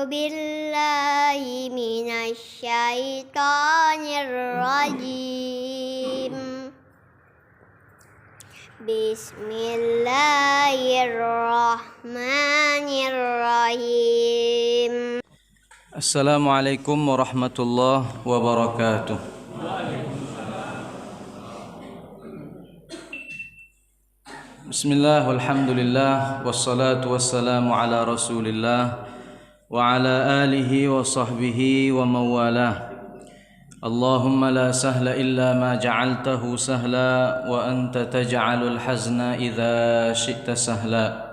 billahi minasyaitonir rajim. Bismillahirrahmanirrahim. Assalamualaikum warahmatullahi wabarakatuh. Bismillah, walhamdulillah, wassalatu wassalamu ala rasulillah wa ala alihi wa sahbihi wa mawalah. Allahumma la sahla illa ma ja'altahu sahla wa anta taj'alul hazna idha syi'ta sahla.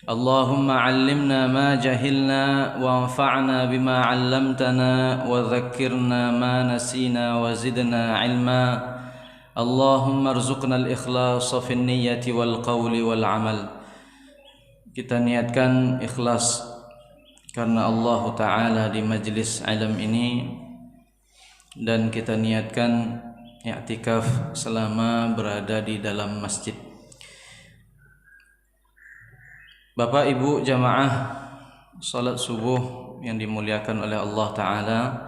Allahumma 'allimna ma jahilna wa anfa'na bima 'allamtana wa dhakkirna ma nasina wa zidna 'ilma. Allahumma arzuqna al-ikhlasa fi niyyati wal qawli wal amal. Kita niatkan ikhlas karena Allah Ta'ala di majlis ilmu ini, dan kita niatkan i'tikaf selama berada di dalam masjid. Bapak Ibu jamaah salat subuh yang dimuliakan oleh Allah Ta'ala,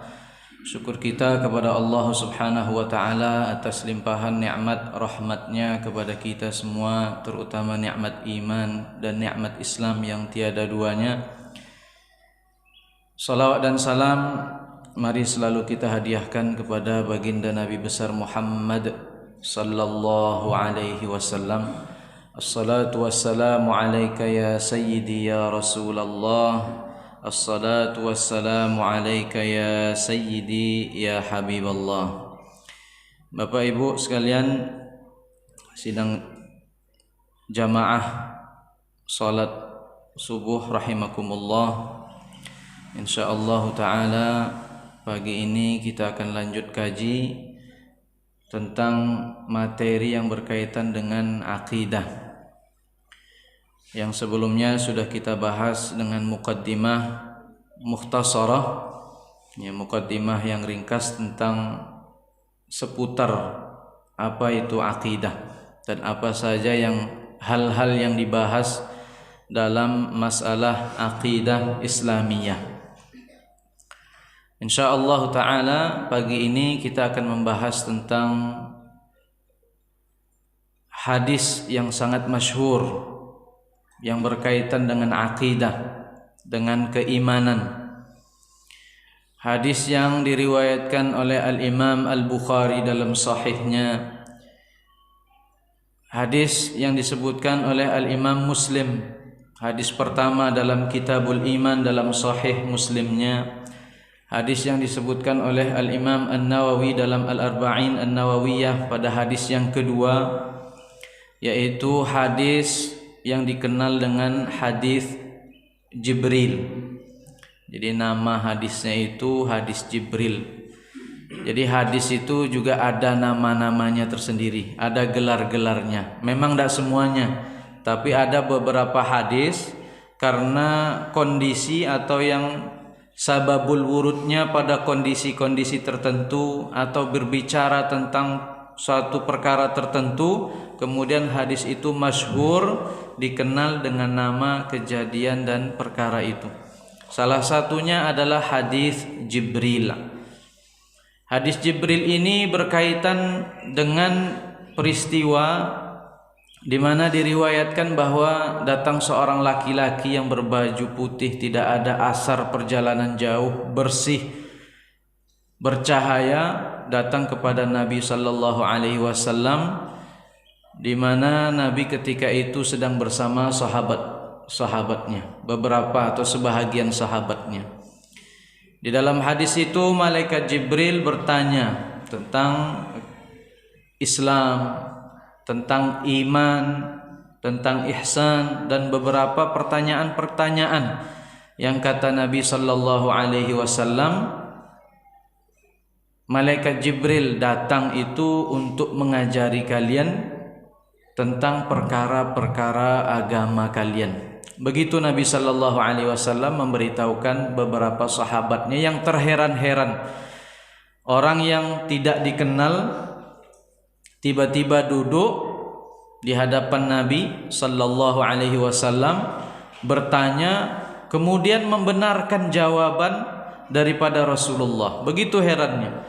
syukur kita kepada Allah Subhanahu wa Ta'ala atas limpahan nikmat rahmatnya kepada kita semua, terutama nikmat iman dan nikmat Islam yang tiada duanya. Salawat dan salam mari selalu kita hadiahkan kepada baginda Nabi besar Muhammad sallallahu alaihi wasallam. Assalatu wassalamu alaika ya sayyidi ya Rasulullah. Assalatu wassalamu alaika ya sayyidi ya Habiballah. Bapak Ibu sekalian, sidang jamaah salat subuh rahimakumullah. Insyaallah ta'ala pagi ini kita akan lanjut kaji tentang materi yang berkaitan dengan akidah. Yang sebelumnya sudah kita bahas dengan muqaddimah mukhtasarah, ya, muqaddimah yang ringkas tentang seputar apa itu akidah dan apa saja yang hal-hal yang dibahas dalam masalah akidah Islamiyah. Insyaallah ta'ala pagi ini kita akan membahas tentang hadis yang sangat masyhur yang berkaitan dengan akidah, dengan keimanan. Hadis yang diriwayatkan oleh Al-Imam Al-Bukhari dalam sahihnya, hadis yang disebutkan oleh Al-Imam Muslim, hadis pertama dalam Kitabul Iman dalam sahih Muslimnya, hadis yang disebutkan oleh Al-Imam An-Nawawi dalam Al-Arba'in An-Nawawiyah pada hadis yang kedua, yaitu hadis yang dikenal dengan hadis Jibril. Jadi nama hadisnya itu hadis Jibril. Jadi hadis itu juga ada nama-namanya tersendiri, ada gelar-gelarnya. Memang tidak semuanya, tapi ada beberapa hadis karena kondisi atau yang sababul wurudnya pada kondisi-kondisi tertentu atau berbicara tentang suatu perkara tertentu, kemudian hadis itu masyhur, dikenal dengan nama kejadian dan perkara itu. Salah satunya adalah hadis Jibril. Hadis Jibril ini berkaitan dengan peristiwa di mana diriwayatkan bahwa datang seorang laki-laki yang berbaju putih, tidak ada asar perjalanan jauh, bersih, bercahaya, datang kepada Nabi sallallahu alaihi wasallam, di mana Nabi ketika itu sedang bersama sahabatnya, beberapa atau sebahagian sahabatnya. Di dalam hadis itu malaikat Jibril bertanya tentang Islam, tentang iman, tentang ihsan, dan beberapa pertanyaan-pertanyaan yang kata Nabi sallallahu alaihi wasallam, malaikat Jibril datang itu untuk mengajari kalian tentang perkara-perkara agama kalian. Begitu Nabi sallallahu alaihi wasallam memberitahukan beberapa sahabatnya yang terheran-heran. Orang yang tidak dikenal tiba-tiba duduk di hadapan Nabi sallallahu alaihi wasallam bertanya kemudian membenarkan jawaban daripada Rasulullah. Begitu herannya.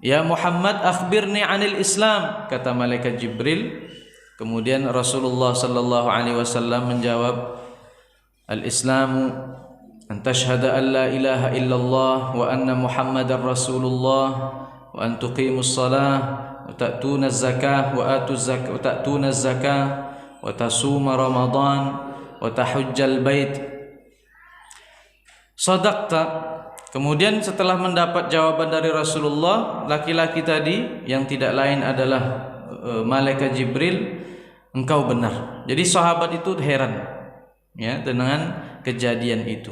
Ya Muhammad, akhbirni anil Islam, kata malaikat Jibril. Kemudian Rasulullah sallallahu alaihi wasallam menjawab, al-Islamu an tashhada an la ilaha illallah wa anna Muhammadar Rasulullah wa an tuqimus shalah wa ta'tuna zakah wa ta'tuna zakah wa tasuma Ramadan wa tahujjal bait. Sadaqta. Kemudian setelah mendapat jawaban dari Rasulullah, laki-laki tadi yang tidak lain adalah malaikat Jibril, engkau benar. Jadi sahabat itu heran ya dengan kejadian itu.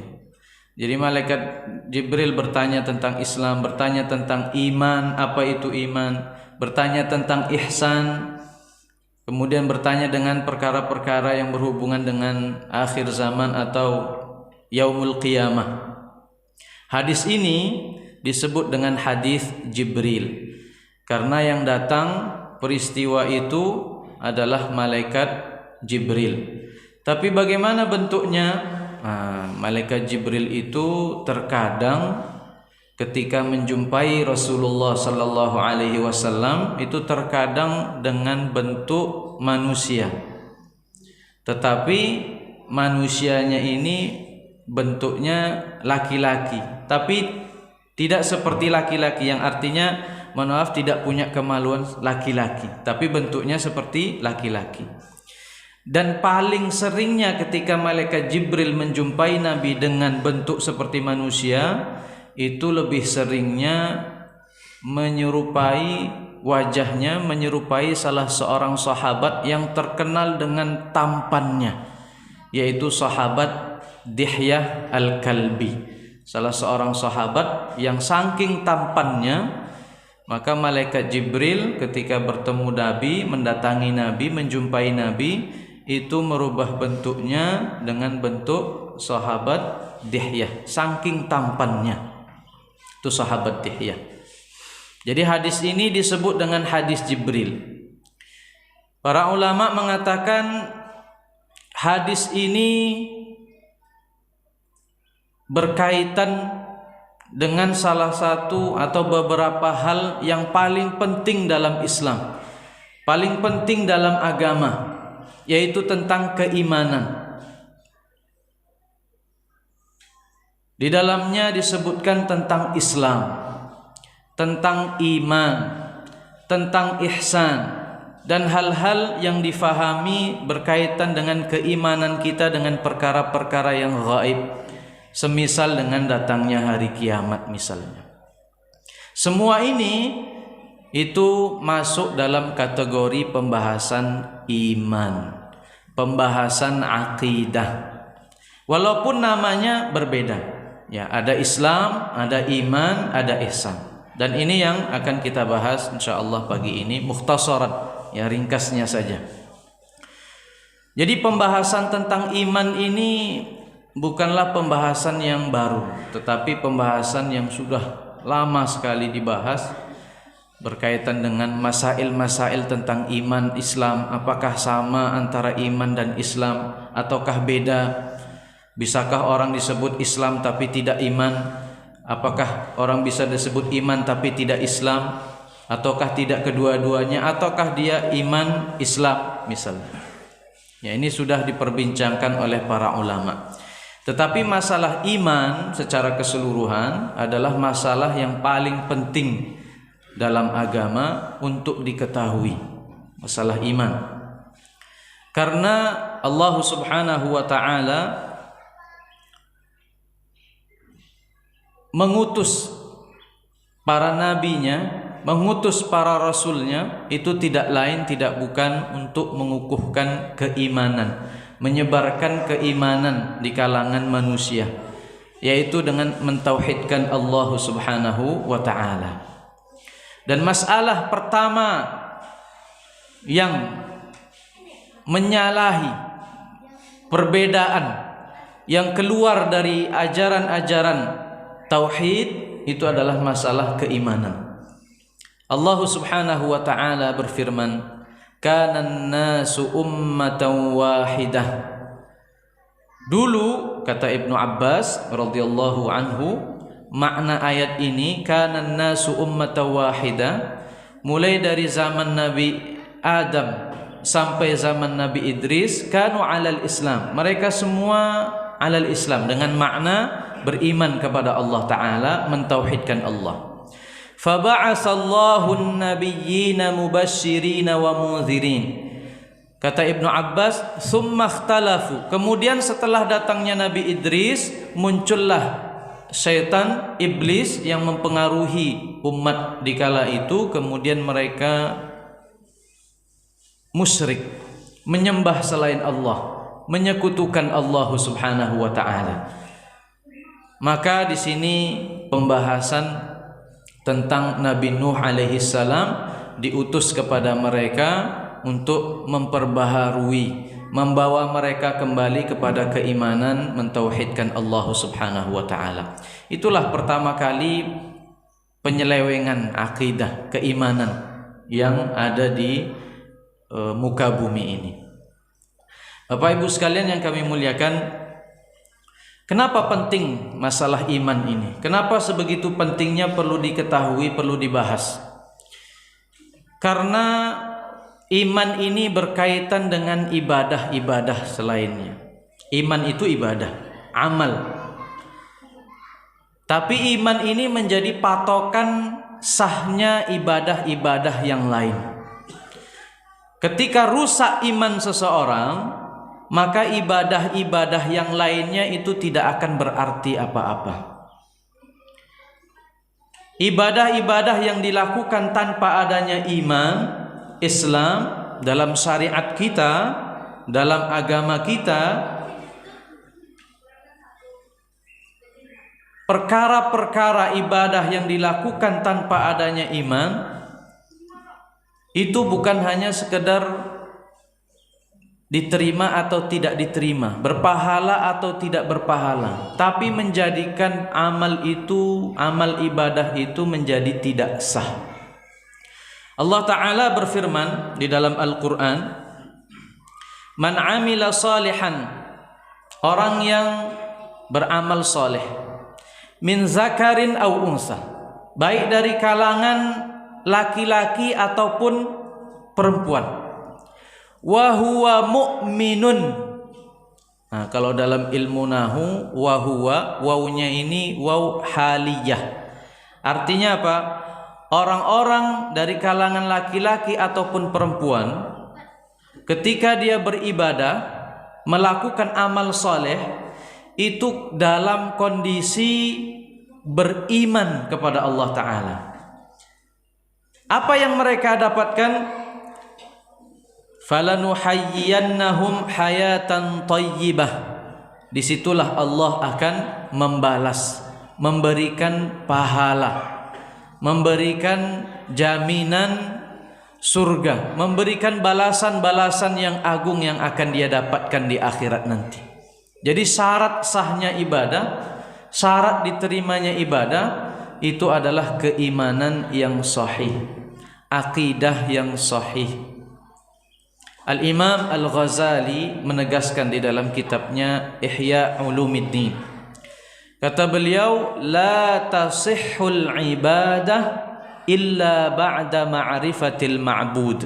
Jadi malaikat Jibril bertanya tentang Islam, bertanya tentang iman, apa itu iman, bertanya tentang ihsan, kemudian bertanya dengan perkara-perkara yang berhubungan dengan akhir zaman atau yaumul qiyamah. Hadis ini disebut dengan hadis Jibril karena yang datang peristiwa itu adalah malaikat Jibril. Tapi bagaimana bentuknya? Malaikat Jibril itu terkadang ketika menjumpai Rasulullah sallallahu alaihi wasallam itu terkadang dengan bentuk manusia. Tetapi manusianya ini bentuknya laki-laki, tapi tidak seperti laki-laki yang artinya tidak punya kemaluan laki-laki, tapi bentuknya seperti laki-laki. Dan paling seringnya ketika malaikat Jibril menjumpai Nabi dengan bentuk seperti manusia, itu lebih seringnya menyerupai wajahnya, menyerupai salah seorang sahabat yang terkenal dengan tampannya, yaitu sahabat Dihyah Al-Kalbi, salah seorang sahabat yang saking tampannya, maka malaikat Jibril ketika bertemu Nabi, mendatangi Nabi, menjumpai Nabi, itu merubah bentuknya dengan bentuk sahabat Dihyah, saking tampannya itu sahabat Dihyah. Jadi hadis ini disebut dengan hadis Jibril. Para ulama mengatakan hadis ini berkaitan dengan salah satu atau beberapa hal yang paling penting dalam Islam, paling penting dalam agama, yaitu tentang keimanan. Di dalamnya disebutkan tentang Islam, tentang iman, tentang ihsan, dan hal-hal yang difahami berkaitan dengan keimanan kita dengan perkara-perkara yang gaib, semisal dengan datangnya hari kiamat misalnya. Semua ini itu masuk dalam kategori pembahasan iman, pembahasan akidah. Walaupun namanya berbeda, ya, ada Islam, ada iman, ada ihsan. Dan ini yang akan kita bahas insyaallah pagi ini, mukhtasaran, ya, ringkasnya saja. Jadi pembahasan tentang iman ini bukanlah pembahasan yang baru, tetapi pembahasan yang sudah lama sekali dibahas berkaitan dengan masail-masail tentang iman Islam. Apakah sama antara iman dan Islam ataukah beda? Bisakah orang disebut Islam tapi tidak iman? Apakah orang bisa disebut iman tapi tidak Islam? Ataukah tidak kedua-duanya? Ataukah dia iman Islam misalnya? Ya, ini sudah diperbincangkan oleh para ulama. Tetapi masalah iman secara keseluruhan adalah masalah yang paling penting dalam agama untuk diketahui, masalah iman. Karena Allah Subhanahu wa taala mengutus para nabinya, mengutus para rasulnya, itu tidak lain tidak bukan untuk mengukuhkan keimanan, menyebarkan keimanan di kalangan manusia, yaitu dengan mentauhidkan Allah Subhanahu wa taala. Dan masalah pertama yang menyalahi perbedaan yang keluar dari ajaran-ajaran tauhid itu adalah masalah keimanan. Allah Subhanahu wa taala berfirman, kanan nasu ummatan wahidah. Dulu kata Ibnu Abbas radhiyallahu anhu, makna ayat ini kana nasu ummatan wahida, mulai dari zaman Nabi Adam sampai zaman Nabi Idris, kanu alal Islam, mereka semua alal Islam, dengan makna beriman kepada Allah Ta'ala, mentauhidkan Allah. Faba'asallahu an-nabiyyina mubasyirina wa munzirin. Kata Ibnu Abbas, summa ikhtalafu, kemudian setelah datangnya Nabi Idris, muncullah syaitan, iblis yang mempengaruhi umat di kala itu. Kemudian mereka musyrik, menyembah selain Allah, menyekutukan Allah Subhanahu wa taala. Maka di sini pembahasan tentang Nabi Nuh alaihi salam diutus kepada mereka untuk memperbaharui, membawa mereka kembali kepada keimanan, mentauhidkan Allah Subhanahu wa taala. Itulah pertama kali penyelewengan akidah, keimanan yang ada di muka bumi ini. Bapak Ibu sekalian yang kami muliakan, kenapa penting masalah iman ini? Kenapa sebegitu pentingnya perlu diketahui, perlu dibahas? Karena iman ini berkaitan dengan ibadah-ibadah selainnya. Iman itu ibadah, amal. Tapi iman ini menjadi patokan sahnya ibadah-ibadah yang lain. Ketika rusak iman seseorang, maka ibadah-ibadah yang lainnya itu tidak akan berarti apa-apa. Ibadah-ibadah yang dilakukan tanpa adanya iman, Islam, dalam syariat kita, dalam agama kita, perkara-perkara ibadah yang dilakukan tanpa adanya iman itu bukan hanya sekedar diterima atau tidak diterima, berpahala atau tidak berpahala, tapi menjadikan amal itu, amal ibadah itu menjadi tidak sah. Allah Ta'ala berfirman di dalam Al-Quran, man amila salihan, orang yang beramal soleh, min zakarin au unsa, baik dari kalangan laki-laki ataupun perempuan, wa huwa mu'minun. Nah, kalau dalam ilmu nahu, wa huwa, wawunya ini waw haliyah, artinya apa? Orang-orang dari kalangan laki-laki ataupun perempuan, ketika dia beribadah, melakukan amal soleh, itu dalam kondisi beriman kepada Allah Ta'ala. Apa yang mereka dapatkan? Falanuhayyiyannahum hayatan thayyibah. Disitulah Allah akan membalas, memberikan pahala, memberikan jaminan surga, memberikan balasan-balasan yang agung yang akan dia dapatkan di akhirat nanti. Jadi syarat sahnya ibadah, syarat diterimanya ibadah itu adalah keimanan yang sahih, akidah yang sahih. Al-Imam Al-Ghazali menegaskan di dalam kitabnya Ihya Ulumiddin, kata beliau, la tasihhul ibadah illa ba'da ma'rifatil ma'bud.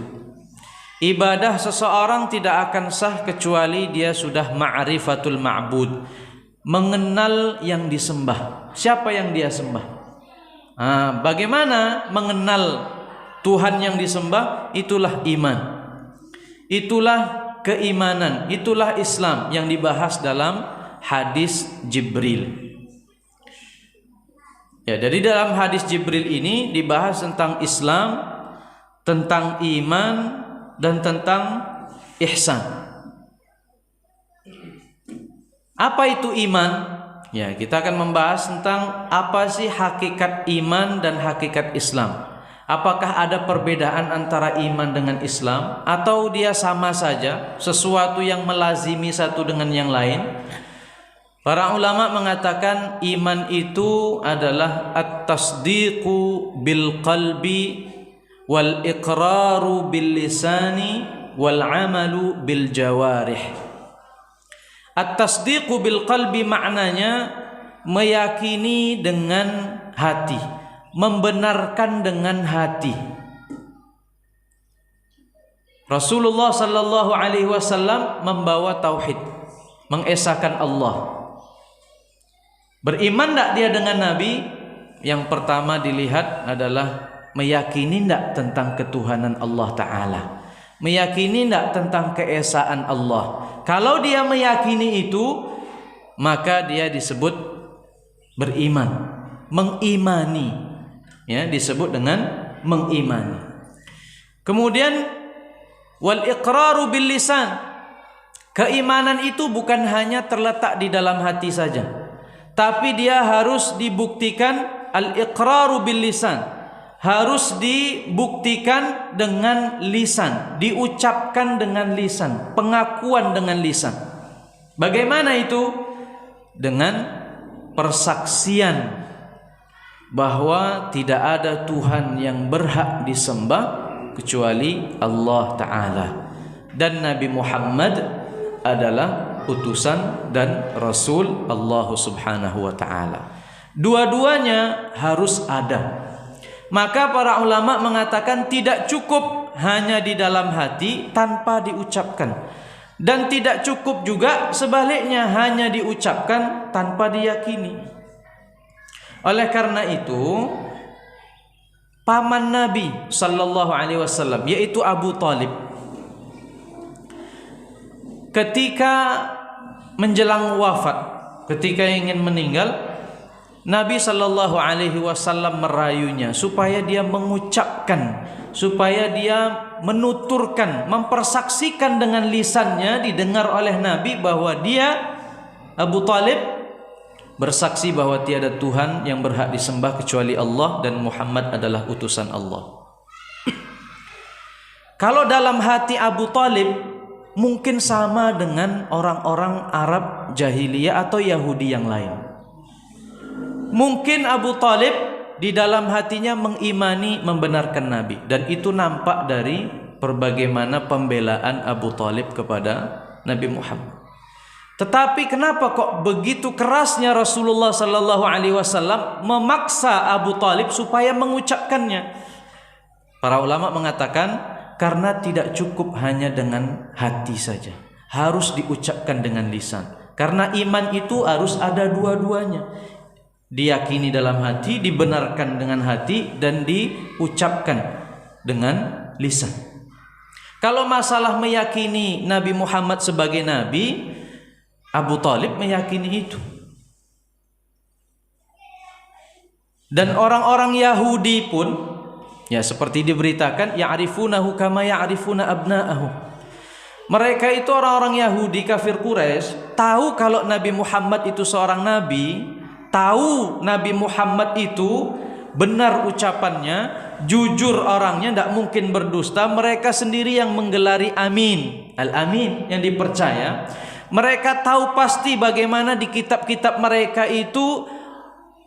Ibadah seseorang tidak akan sah kecuali dia sudah ma'rifatul ma'bud, mengenal yang disembah. Siapa yang dia sembah? Bagaimana mengenal Tuhan yang disembah? Itulah iman, itulah keimanan, itulah Islam yang dibahas dalam hadis Jibril. Ya, jadi dalam hadis Jibril ini dibahas tentang Islam, tentang iman, dan tentang ihsan. Apa itu iman? Ya, kita akan membahas tentang apa sih hakikat iman dan hakikat Islam. Apakah ada perbedaan antara iman dengan Islam, atau dia sama saja, sesuatu yang melazimi satu dengan yang lain? Para ulama mengatakan iman itu adalah at-tasdiqu bil qalbi wal iqraru bil lisani wal amalu bil jawarih. At-tasdiqu bil qalbi maknanya meyakini dengan hati, membenarkan dengan hati. Rasulullah sallallahu alaihi wasallam membawa tauhid, mengesahkan Allah. Beriman tidak dia dengan Nabi? Yang pertama dilihat adalah meyakini tidak tentang ketuhanan Allah Ta'ala, meyakini tidak tentang keesaan Allah. Kalau dia meyakini itu, maka dia disebut beriman, mengimani, ya, disebut dengan mengimani. Kemudian wal iqraru bil lisan, keimanan itu bukan hanya terletak di dalam hati saja, tapi dia harus dibuktikan. Al iqraru bil lisan, harus dibuktikan dengan lisan, diucapkan dengan lisan, pengakuan dengan lisan. Bagaimana itu? Dengan persaksian bahwa tidak ada Tuhan yang berhak disembah kecuali Allah Ta'ala, dan Nabi Muhammad adalah utusan dan Rasul Allah Subhanahu wa Ta'ala. Dua-duanya harus ada. Maka para ulama mengatakan tidak cukup hanya di dalam hati tanpa diucapkan, dan tidak cukup juga sebaliknya hanya diucapkan tanpa diyakini. Oleh karena itu, paman Nabi sallallahu alaihi wasallam yaitu Abu Talib, ketika menjelang wafat, ketika ingin meninggal, Nabi sallallahu alaihi wasallam merayunya supaya dia mengucapkan, supaya dia menuturkan, mempersaksikan dengan lisannya, didengar oleh Nabi bahwa dia, Abu Talib, bersaksi bahwa tiada Tuhan yang berhak disembah kecuali Allah dan Muhammad adalah utusan Allah. Kalau dalam hati Abu Talib mungkin sama dengan orang-orang Arab jahiliyah atau Yahudi yang lain. Mungkin Abu Talib di dalam hatinya mengimani, membenarkan Nabi, dan itu nampak dari perbagaimana pembelaan Abu Talib kepada Nabi Muhammad. Tetapi kenapa kok begitu kerasnya Rasulullah sallallahu alaihi wasallam memaksa Abu Talib supaya mengucapkannya? Para ulama mengatakan karena tidak cukup hanya dengan hati saja, harus diucapkan dengan lisan. Karena iman itu harus ada dua-duanya, diyakini dalam hati, dibenarkan dengan hati, dan diucapkan dengan lisan. Kalau masalah meyakini Nabi Muhammad sebagai Nabi, Abu Talib meyakini itu. Dan orang-orang Yahudi pun, ya seperti diberitakan, ya'rifunahu kama ya'rifuna abna'ahu. Mereka itu orang-orang Yahudi kafir Quraisy tahu kalau Nabi Muhammad itu seorang nabi, tahu Nabi Muhammad itu benar ucapannya, jujur orangnya, tidak mungkin berdusta. Mereka sendiri yang menggelari Amin, Al-Amin, yang dipercaya. Mereka tahu pasti bagaimana di kitab-kitab mereka itu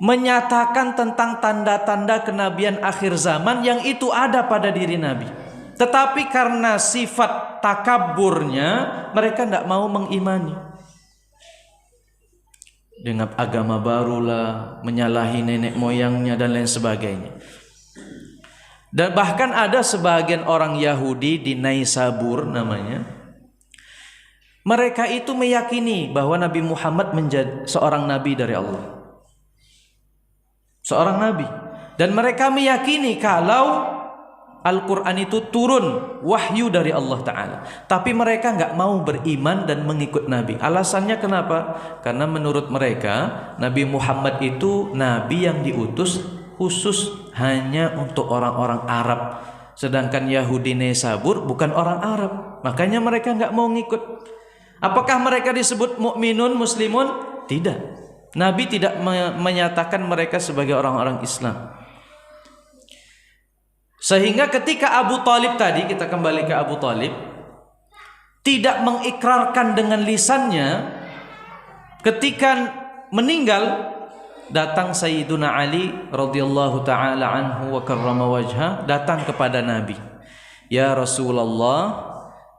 menyatakan tentang tanda-tanda kenabian akhir zaman yang itu ada pada diri Nabi. Tetapi karena sifat takaburnya, mereka tidak mau mengimani. Dengan agama barulah, menyalahi nenek moyangnya dan lain sebagainya. Dan bahkan ada sebagian orang Yahudi di Naisabur namanya, mereka itu meyakini bahwa Nabi Muhammad menjadi seorang nabi dari Allah, seorang nabi, dan mereka meyakini kalau Al-Quran itu turun wahyu dari Allah Ta'ala. Tapi mereka nggak mau beriman dan mengikut Nabi. Alasannya kenapa? Karena menurut mereka Nabi Muhammad itu nabi yang diutus khusus hanya untuk orang-orang Arab. Sedangkan Yahudi Naisabur bukan orang Arab, makanya mereka nggak mau ngikut. Apakah mereka disebut mukminun, muslimun? Tidak. Nabi tidak menyatakan mereka sebagai orang-orang Islam. Sehingga ketika Abu Talib tadi, kita kembali ke Abu Talib, tidak mengikrarkan dengan lisannya, ketika meninggal datang Sayyiduna Ali radhiyallahu taala anhu wa karrama wajha, datang kepada Nabi, "Ya Rasulullah,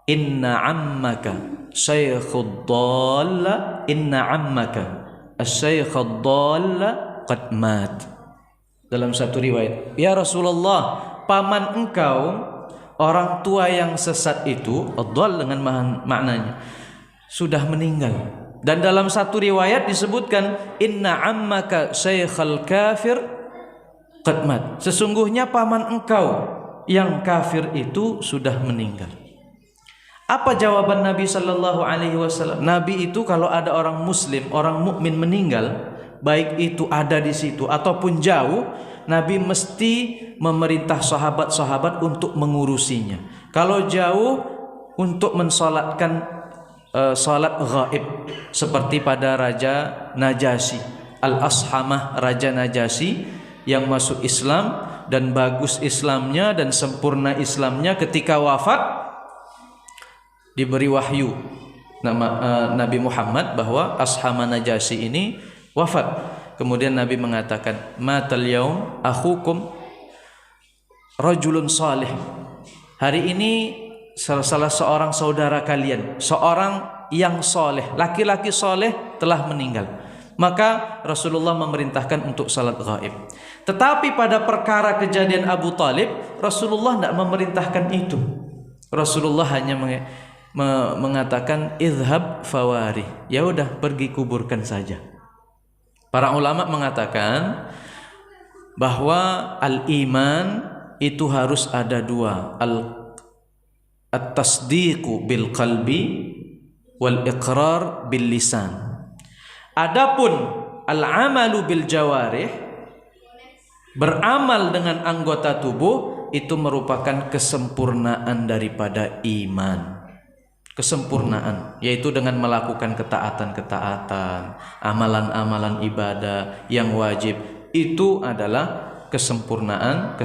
inna ammaka syaikhud dhalla, inna ammaka asy-syaikhud dhalla qad mat. Dalam satu riwayat, ya Rasulullah, paman engkau orang tua yang sesat itu, ad-dhall dengan maknanya, sudah meninggal. Dan dalam satu riwayat disebutkan inna ammaka syaikhal kafir qad mat. Sesungguhnya paman engkau yang kafir itu sudah meninggal. Apa jawaban Nabi sallallahu alaihi wasallam? Nabi itu kalau ada orang muslim, orang mukmin meninggal, baik itu ada di situ ataupun jauh, Nabi mesti memerintah sahabat-sahabat untuk mengurusinya. Kalau jauh, untuk mensolatkan salat ghaib, seperti pada Raja Najasyi, Al-Ashamah, Raja Najasyi yang masuk Islam dan bagus Islamnya dan sempurna Islamnya. Ketika wafat diberi wahyu Nabi Muhammad bahwa Ashamah Najasyi ini wafat. Kemudian Nabi mengatakan, matal yaum akhukum rajulun salih. Hari ini salah seorang saudara kalian, seorang yang soleh, laki-laki soleh telah meninggal. Maka Rasulullah memerintahkan untuk salat ghaib. Tetapi pada perkara kejadian Abu Talib, Rasulullah tidak memerintahkan itu. Rasulullah hanya mengatakan idhab fawari, ya udah pergi kuburkan saja. Para ulama mengatakan bahwa al-iman itu harus ada dua, at-tasdiqu bil qalbi wal iqrar bil lisan. Adapun al-amalu bil jawarih, beramal dengan anggota tubuh, itu merupakan kesempurnaan daripada iman. Kesempurnaan, yaitu dengan melakukan ketaatan-ketaatan, amalan-amalan ibadah yang wajib, itu adalah kesempurnaan.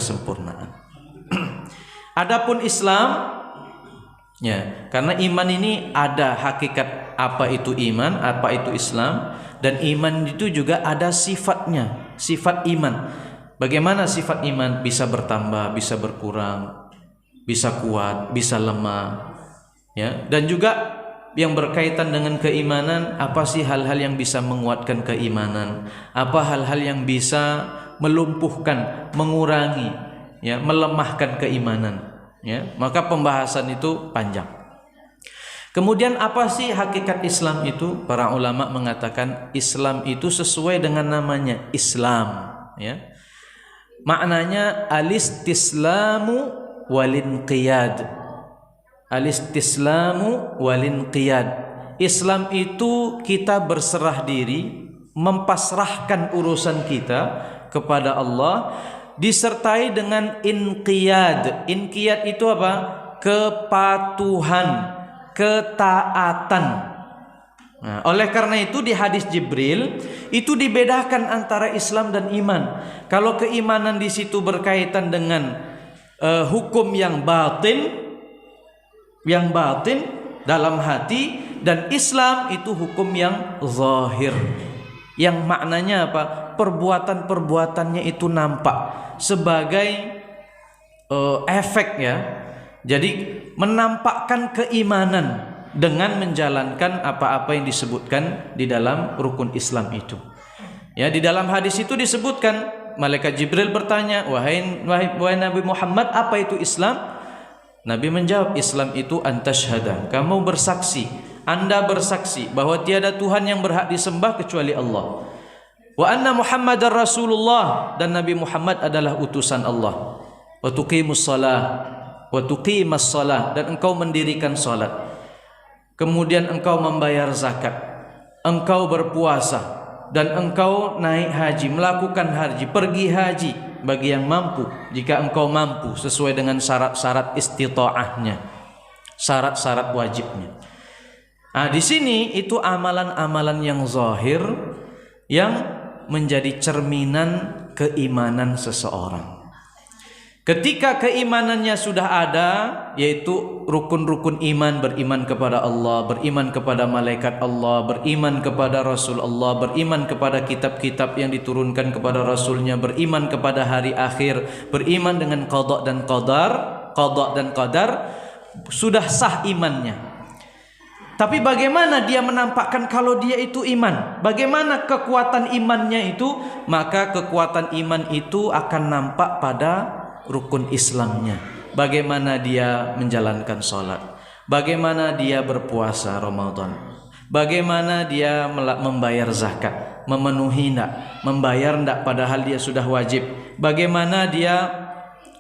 Adapun Islam, ya, karena iman ini ada hakikat apa itu iman, apa itu Islam, dan iman itu juga ada sifatnya, sifat iman. Bagaimana sifat iman? Bisa bertambah, bisa berkurang, bisa kuat, bisa lemah. Ya, dan juga yang berkaitan dengan keimanan, apa sih hal-hal yang bisa menguatkan keimanan, apa hal-hal yang bisa melumpuhkan, mengurangi, ya, melemahkan keimanan, ya. Maka pembahasan itu panjang. Kemudian apa sih hakikat Islam itu? Para ulama mengatakan Islam itu sesuai dengan namanya Islam, ya. Maknanya alistislamu walinqiyad. Alistislamu walinqiyad. Islam itu kita berserah diri, mempasrahkan urusan kita kepada Allah, disertai dengan inqiyad. Inqiyad itu apa? Kepatuhan, ketaatan. Nah, oleh karena itu di hadis Jibril itu dibedakan antara Islam dan iman. Kalau keimanan di situ berkaitan dengan hukum yang batin dalam hati, dan Islam itu hukum yang zahir, yang maknanya apa? Perbuatan-perbuatannya itu nampak sebagai efek, ya. Jadi menampakkan keimanan dengan menjalankan apa-apa yang disebutkan di dalam rukun Islam itu. Ya, di dalam hadis itu disebutkan, malaikat Jibril bertanya, wahai Nabi Muhammad, apa itu Islam? Nabi menjawab, Islam itu antashhada, kamu bersaksi, Anda bersaksi bahwa tiada Tuhan yang berhak disembah kecuali Allah. Wa anna Muhammadar Rasulullah, dan Nabi Muhammad adalah utusan Allah. Wa tuqimus shalah, dan engkau mendirikan salat. Kemudian engkau membayar zakat, engkau berpuasa, dan engkau naik haji, melakukan haji, pergi haji bagi yang mampu, jika engkau mampu sesuai dengan syarat-syarat istita'ahnya, syarat-syarat wajibnya. Nah, di sini itu amalan-amalan yang zahir yang menjadi cerminan keimanan seseorang. Ketika keimanannya sudah ada, yaitu rukun-rukun iman, beriman kepada Allah, beriman kepada malaikat Allah, beriman kepada Rasul Allah, beriman kepada kitab-kitab yang diturunkan kepada Rasulnya, beriman kepada hari akhir, beriman dengan qada dan qadar, sudah sah imannya. Tapi bagaimana dia menampakkan kalau dia itu iman? Bagaimana kekuatan imannya itu? Maka kekuatan iman itu akan nampak pada rukun Islamnya. Bagaimana dia menjalankan sholat, bagaimana dia berpuasa Ramadan, bagaimana dia membayar zakat, memenuhi enggak, membayar enggak padahal dia sudah wajib, bagaimana dia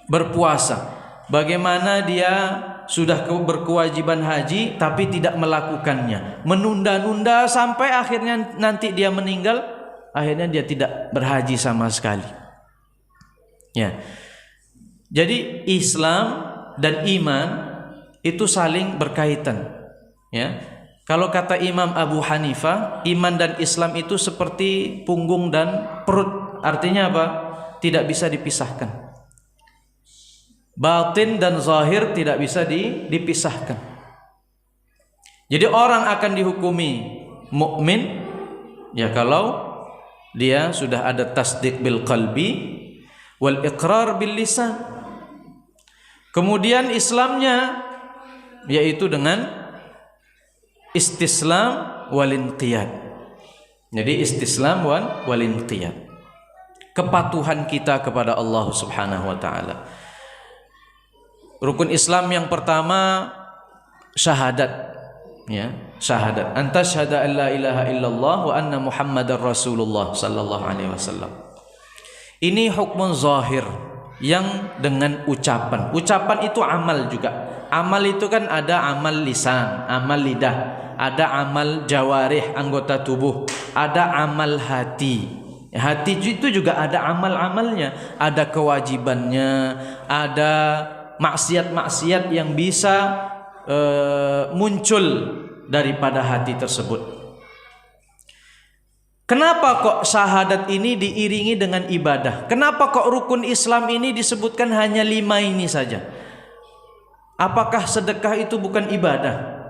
berpuasa, bagaimana dia sudah berkewajiban haji tapi tidak melakukannya, menunda-nunda sampai akhirnya nanti dia meninggal, akhirnya dia tidak berhaji sama sekali. Ya. Jadi Islam dan iman itu saling berkaitan. Ya. Kalau kata Imam Abu Hanifah, iman dan Islam itu seperti punggung dan perut. Artinya apa? Tidak bisa dipisahkan. Batin dan zahir tidak bisa dipisahkan. Jadi orang akan dihukumi mukmin ya kalau dia sudah ada tasdik bil qalbi wal iqrar bil lisan. Kemudian Islamnya yaitu dengan istislam wal inqiyad. Jadi istislam wal inqiyad. Kepatuhan kita kepada Allah Subhanahu wa taala. Rukun Islam yang pertama syahadat, ya, syahadat. Anta syahada an la ilaha illallah wa anna Muhammadar Rasulullah sallallahu alaihi wasallam. Ini hukmun zahir yang dengan ucapan. Ucapan itu amal juga. Amal itu kan ada amal lisan, amal lidah, ada amal jawarih, anggota tubuh, ada amal hati. Hati itu juga ada amal-amalnya, ada kewajibannya, ada maksiat-maksiat yang bisa muncul daripada hati tersebut. Kenapa kok syahadat ini diiringi dengan ibadah? Kenapa kok rukun Islam ini disebutkan hanya 5 ini saja? Apakah sedekah itu bukan ibadah?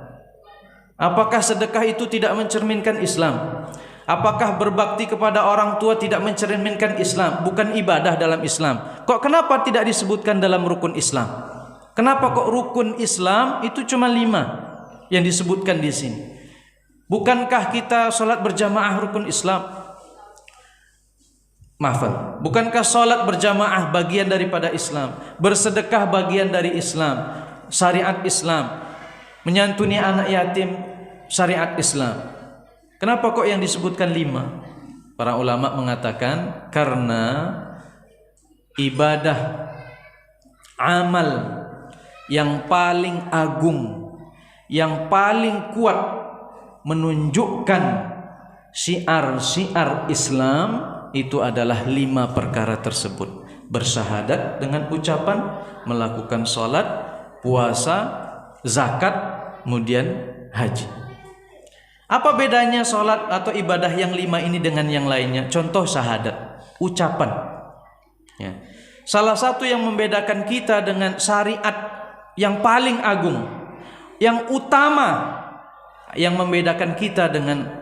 Apakah sedekah itu tidak mencerminkan Islam? Apakah berbakti kepada orang tua tidak mencerminkan Islam? Bukan ibadah dalam Islam. Kok kenapa tidak disebutkan dalam rukun Islam? Kenapa kok rukun Islam itu cuma 5 yang disebutkan di sini? Bukankah kita sholat berjamaah rukun Islam? Maafkan. Bukankah sholat berjamaah bagian daripada Islam? Bersedekah bagian dari Islam? Syariat Islam. Menyantuni anak yatim, syariat Islam. Kenapa kok yang disebutkan 5? Para ulama mengatakan karena ibadah amal yang paling agung, yang paling kuat menunjukkan syiar-syiar Islam itu adalah 5 perkara tersebut. Bersyahadat dengan ucapan, melakukan sholat, puasa, zakat, kemudian haji. Apa bedanya sholat atau ibadah yang 5 ini dengan yang lainnya? Contoh syahadat, ucapan. Ya. Salah satu yang membedakan kita dengan syariat yang paling agung, yang utama, yang membedakan kita dengan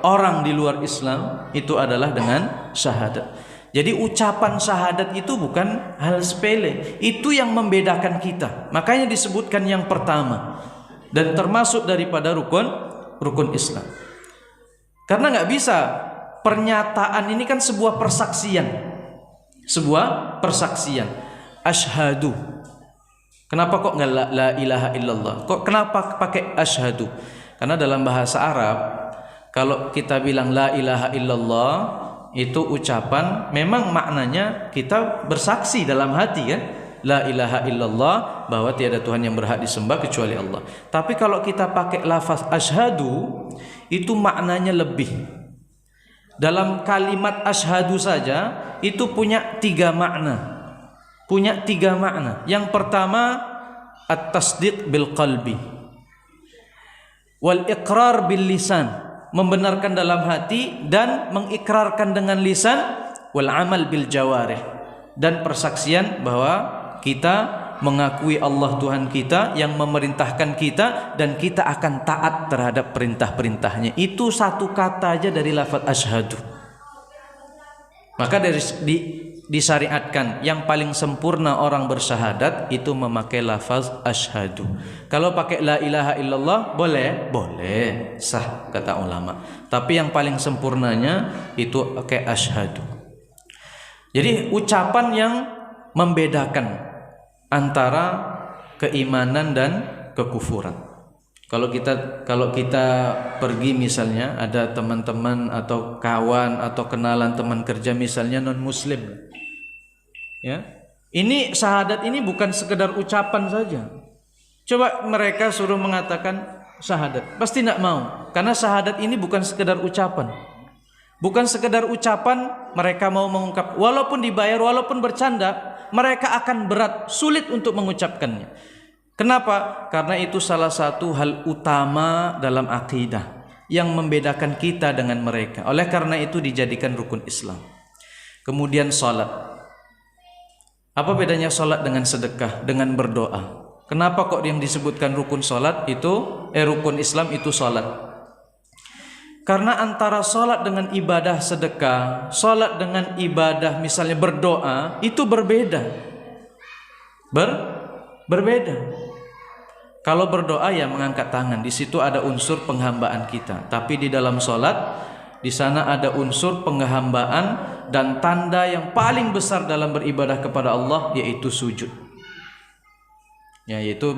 orang di luar Islam itu adalah dengan syahadat. Jadi ucapan syahadat itu bukan hal sepele, itu yang membedakan kita. Makanya disebutkan yang pertama dan termasuk daripada rukun Islam. Karena nggak bisa, pernyataan ini kan sebuah persaksian, asyhadu. Kenapa kok nggak la ilaha illallah? Kok kenapa pakai asyhadu? Karena dalam bahasa Arab kalau kita bilang la ilaha illallah itu ucapan, memang maknanya kita bersaksi dalam hati kan, la ilaha illallah, bahwa tiada Tuhan yang berhak disembah kecuali Allah. Tapi kalau kita pakai lafaz asyhadu, itu maknanya lebih. Dalam kalimat asyhadu saja itu punya 3 makna. Yang pertama at-tasdiq bil qalbi wal iqrar bil lisan, membenarkan dalam hati dan mengikrarkan dengan lisan, wal amal bil jawarih, dan persaksian bahwa kita mengakui Allah Tuhan kita yang memerintahkan kita dan kita akan taat terhadap perintah-perintahnya. Itu satu kata aja dari lafaz asyhadu. Maka disyariatkan, yang paling sempurna orang bersyahadat itu memakai lafaz asyhadu. Kalau pakai la ilaha illallah boleh, sah kata ulama. Tapi yang paling sempurnanya itu pakai asyhadu. Jadi ucapan yang membedakan antara keimanan dan kekufuran. Kalau kita pergi misalnya, ada teman-teman atau kawan atau kenalan teman kerja misalnya non muslim, ya, ini syahadat ini bukan sekedar ucapan saja. Coba mereka suruh mengatakan syahadat, pasti tidak mau, karena syahadat ini bukan sekedar ucapan. Bukan sekedar ucapan, mereka mau mengungkap, walaupun dibayar, walaupun bercanda, mereka akan berat, sulit untuk mengucapkannya. Kenapa? Karena itu salah satu hal utama dalam akidah yang membedakan kita dengan mereka. Oleh karena itu dijadikan rukun Islam. Kemudian salat. Apa bedanya salat dengan sedekah, dengan berdoa? Kenapa kok yang disebutkan rukun salat itu rukun Islam itu salat? Karena antara salat dengan ibadah sedekah, salat dengan ibadah misalnya berdoa itu berbeda. Berbeda. Kalau berdoa ya mengangkat tangan, di situ ada unsur penghambaan kita. Tapi di dalam salat, di sana ada unsur penghambaan dan tanda yang paling besar dalam beribadah kepada Allah, yaitu sujud. Yaitu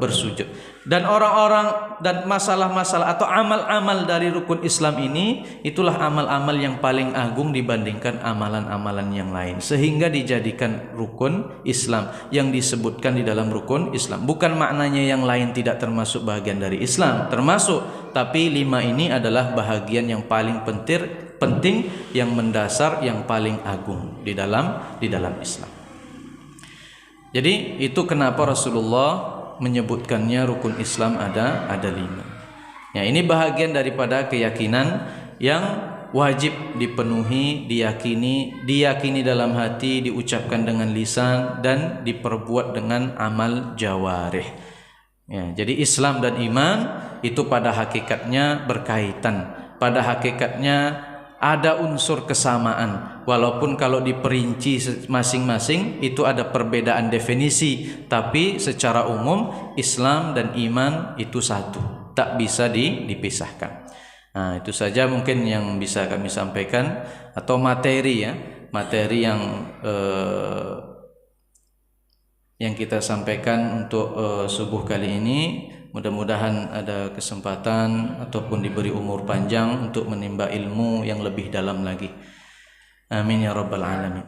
bersujud. Dan orang-orang dan masalah-masalah atau amal-amal dari rukun Islam ini, itulah amal-amal yang paling agung dibandingkan amalan-amalan yang lain, sehingga dijadikan rukun Islam yang disebutkan di dalam rukun Islam. Bukan maknanya yang lain tidak termasuk bagian dari Islam, termasuk, tapi 5 ini adalah bahagian yang paling penting, yang mendasar, yang paling agung di dalam Islam. Jadi itu kenapa Rasulullah menyebutkannya rukun Islam ada 5. Ya, ini bahagian daripada keyakinan yang wajib dipenuhi, diyakini dalam hati, diucapkan dengan lisan, dan diperbuat dengan amal jawarih. Ya, jadi Islam dan iman itu pada hakikatnya berkaitan, pada hakikatnya ada unsur kesamaan, walaupun kalau diperinci masing-masing itu ada perbedaan definisi, tapi secara umum Islam dan iman itu satu, tak bisa dipisahkan. Nah, itu saja mungkin yang bisa kami sampaikan, atau materi yang kita sampaikan untuk subuh kali ini. Mudah-mudahan ada kesempatan ataupun diberi umur panjang untuk menimba ilmu yang lebih dalam lagi. Amin ya rabbal alamin.